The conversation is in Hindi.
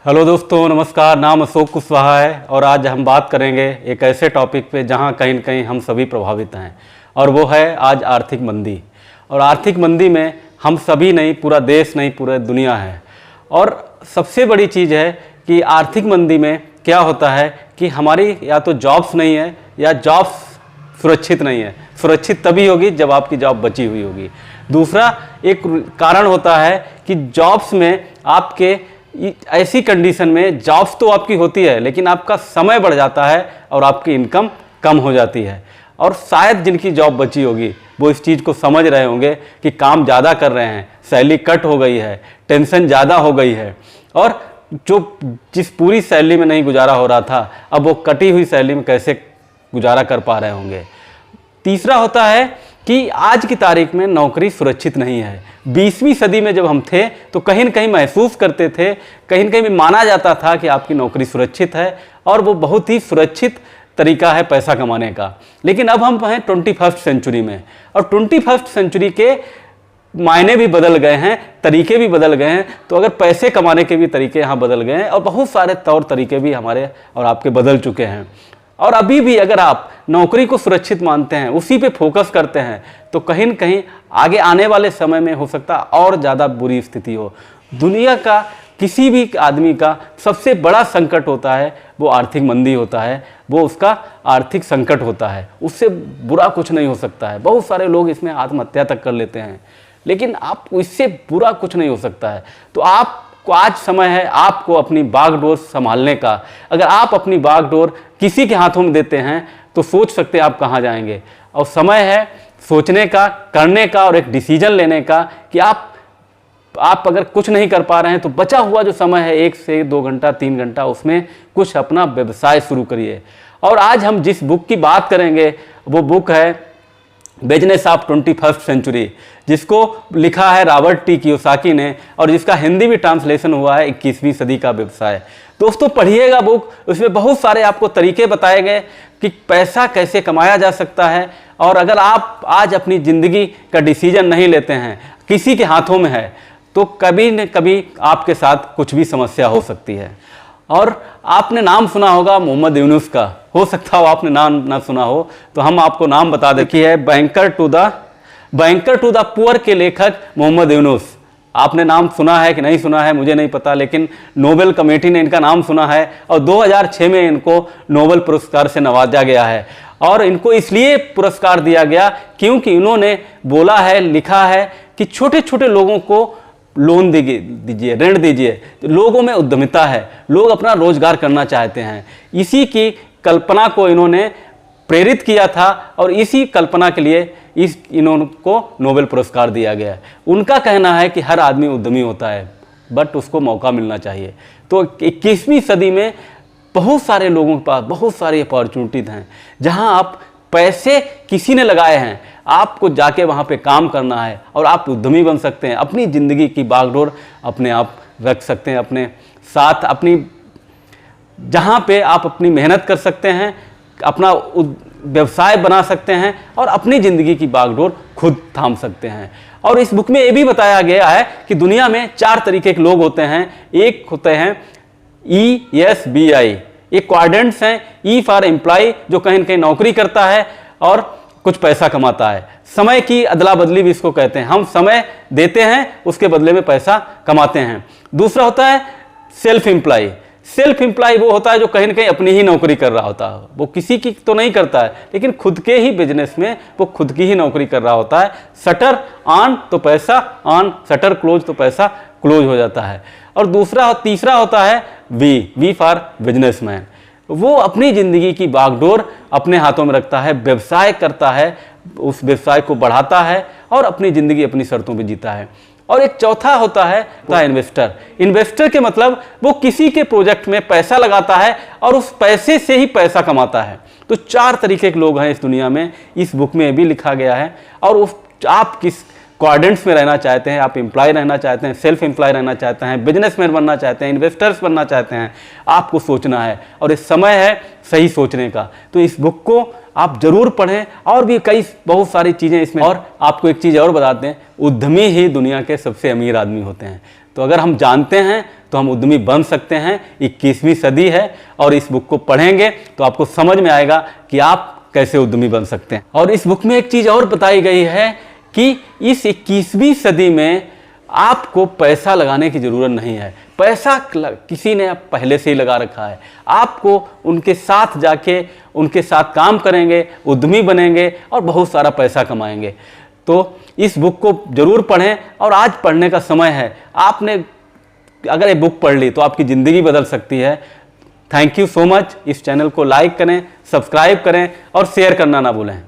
हेलो दोस्तों, नमस्कार। नाम अशोक कुशवाहा है और आज हम बात करेंगे एक ऐसे टॉपिक पे जहां कहीं न कहीं हम सभी प्रभावित हैं और वो है आज आर्थिक मंदी। और आर्थिक मंदी में हम सभी नहीं, पूरा देश नहीं, पूरा दुनिया है। और सबसे बड़ी चीज़ है कि आर्थिक मंदी में क्या होता है कि हमारी या तो जॉब्स नहीं है या जॉब्स सुरक्षित नहीं है। सुरक्षित तभी होगी जब आपकी जॉब बची हुई होगी। दूसरा एक कारण होता है कि जॉब्स में आपके ऐसी कंडीशन में जॉब्स तो आपकी होती है लेकिन आपका समय बढ़ जाता है और आपकी इनकम कम हो जाती है। और शायद जिनकी जॉब बची होगी वो इस चीज़ को समझ रहे होंगे कि काम ज़्यादा कर रहे हैं, सैलरी कट हो गई है, टेंशन ज़्यादा हो गई है और जो जिस पूरी सैलरी में नहीं गुजारा हो रहा था अब वो कटी हुई सैलरी में कैसे गुजारा कर पा रहे होंगे। तीसरा होता है कि आज की तारीख में नौकरी सुरक्षित नहीं है। 20वीं सदी में जब हम थे तो कहीं न कहीं महसूस करते थे, कहीं न कहीं माना जाता था कि आपकी नौकरी सुरक्षित है और वो बहुत ही सुरक्षित तरीका है पैसा कमाने का। लेकिन अब हम हैं 21st सेंचुरी में और 21st सेंचुरी के मायने भी बदल गए हैं, तरीके भी बदल गए हैं। तो अगर पैसे कमाने के भी तरीके यहाँ बदल गए हैं और बहुत सारे तौर तरीके भी हमारे और आपके बदल चुके हैं। और अभी भी अगर आप नौकरी को सुरक्षित मानते हैं, उसी पे फोकस करते हैं तो कहीं न कहीं आगे आने वाले समय में हो सकता है और ज़्यादा बुरी स्थिति हो। दुनिया का किसी भी आदमी का सबसे बड़ा संकट होता है वो आर्थिक मंदी होता है, वो उसका आर्थिक संकट होता है। उससे बुरा कुछ नहीं हो सकता है। बहुत सारे लोग इसमें आत्महत्या तक कर लेते हैं लेकिन आपको इससे बुरा कुछ नहीं हो सकता है। तो आपको आज समय है आपको अपनी बागडोर संभालने का। अगर आप अपनी बागडोर किसी के हाथों में देते हैं तो सोच सकते हैं आप कहाँ जाएंगे। और समय है सोचने का, करने का और एक डिसीजन लेने का कि आप अगर कुछ नहीं कर पा रहे हैं तो बचा हुआ जो समय है 1 से 2 घंटा 3 घंटा उसमें कुछ अपना व्यवसाय शुरू करिए। और आज हम जिस बुक की बात करेंगे वो बुक है बिजनेस ऑफ 21st सेंचुरी, जिसको लिखा है रॉबर्ट टी कियोसाकी ने और जिसका हिंदी भी ट्रांसलेशन हुआ है 21वीं सदी का व्यवसाय। दोस्तों पढ़िएगा बुक, उसमें बहुत सारे आपको तरीके बताए गए कि पैसा कैसे कमाया जा सकता है। और अगर आप आज अपनी ज़िंदगी का डिसीजन नहीं लेते हैं, किसी के हाथों में है, तो कभी न कभी आपके साथ कुछ भी समस्या हो सकती है। और आपने नाम सुना होगा मोहम्मद यूनुस का, हो सकता हो आपने नाम ना सुना हो तो हम आपको नाम बता दें कि है बैंकर टू द पुअर के लेखक मोहम्मद यूनुस। आपने नाम सुना है कि नहीं सुना है मुझे नहीं पता, लेकिन नोबेल कमेटी ने इनका नाम सुना है और 2006 में इनको नोबेल पुरस्कार से नवाजा गया है। और इनको इसलिए पुरस्कार दिया गया क्योंकि इन्होंने बोला है, लिखा है कि छोटे छोटे लोगों को लोन दीजिए, ऋण दीजिए। लोगों में उद्यमिता है, लोग अपना रोजगार करना चाहते हैं। इसी की कल्पना को इन्होंने प्रेरित किया था और इसी कल्पना के लिए इनको नोबेल पुरस्कार दिया गया है। उनका कहना है कि हर आदमी उद्यमी होता है बट उसको मौका मिलना चाहिए। तो 21वीं सदी में बहुत सारे लोगों के पास बहुत सारी अपॉर्चुनिटीज हैं जहां आप पैसे किसी ने लगाए हैं, आपको जाके वहाँ पे काम करना है और आप उद्यमी बन सकते हैं। अपनी ज़िंदगी की बागडोर अपने आप रख सकते हैं अपने साथ, अपनी जहाँ पे आप अपनी मेहनत कर सकते हैं, अपना व्यवसाय बना सकते हैं और अपनी ज़िंदगी की बागडोर खुद थाम सकते हैं। और इस बुक में ये भी बताया गया है कि दुनिया में 4 तरीके के लोग होते हैं। एक होते हैं ESBI, ये क्वाड्रेंट्स हैं। E फॉर एम्प्लॉय, जो कहीं न कहीं नौकरी करता है और कुछ पैसा कमाता है। समय की अदला बदली भी इसको कहते हैं, हम समय देते हैं उसके बदले में पैसा कमाते हैं। दूसरा होता है सेल्फ एम्प्लॉय। सेल्फ एम्प्लॉय वो होता है जो कहीं न कहीं अपनी ही नौकरी कर रहा होता है, वो किसी की तो नहीं करता है लेकिन खुद के ही बिजनेस में वो खुद की ही नौकरी कर रहा होता है। शटर ऑन तो पैसा ऑन, शटर क्लोज तो पैसा क्लोज हो जाता है। और तीसरा होता है वी फॉर बिजनेसमैन, वो अपनी ज़िंदगी की बागडोर अपने हाथों में रखता है, व्यवसाय करता है, उस व्यवसाय को बढ़ाता है और अपनी ज़िंदगी अपनी शर्तों पे जीता है। और एक चौथा होता है इन्वेस्टर। इन्वेस्टर के मतलब वो किसी के प्रोजेक्ट में पैसा लगाता है और उस पैसे से ही पैसा कमाता है। तो 4 तरीके के लोग हैं इस दुनिया में, इस बुक में भी लिखा गया है। और आप किस क्वाड्रेंट्स में रहना चाहते हैं, आप एम्प्लॉय रहना चाहते हैं, सेल्फ एम्प्लॉय रहना चाहते हैं, बिजनेसमैन बनना चाहते हैं, इन्वेस्टर्स बनना चाहते हैं, आपको सोचना है और इस समय है सही सोचने का। तो इस बुक को आप जरूर पढ़ें और भी बहुत सारी चीज़ें इसमें। और आपको एक चीज़ और बताते हैं, उद्यमी ही दुनिया के सबसे अमीर आदमी होते हैं। तो अगर हम जानते हैं तो हम उद्यमी बन सकते हैं। 21वीं सदी है और इस बुक को पढ़ेंगे तो आपको समझ में आएगा कि आप कैसे उद्यमी बन सकते हैं। और इस बुक में एक चीज़ और बताई गई है कि इस 21वीं सदी में आपको पैसा लगाने की ज़रूरत नहीं है। पैसा किसी ने पहले से ही लगा रखा है। आपको उनके साथ जाके उनके साथ काम करेंगे, उद्यमी बनेंगे और बहुत सारा पैसा कमाएंगे। तो इस बुक को ज़रूर पढ़ें और आज पढ़ने का समय है। आपने अगर ये बुक पढ़ ली तो आपकी ज़िंदगी बदल सकती है। Thank you so much. इस चैनल को लाइक करें, सब्सक्राइब करें और शेयर करना ना भूलें।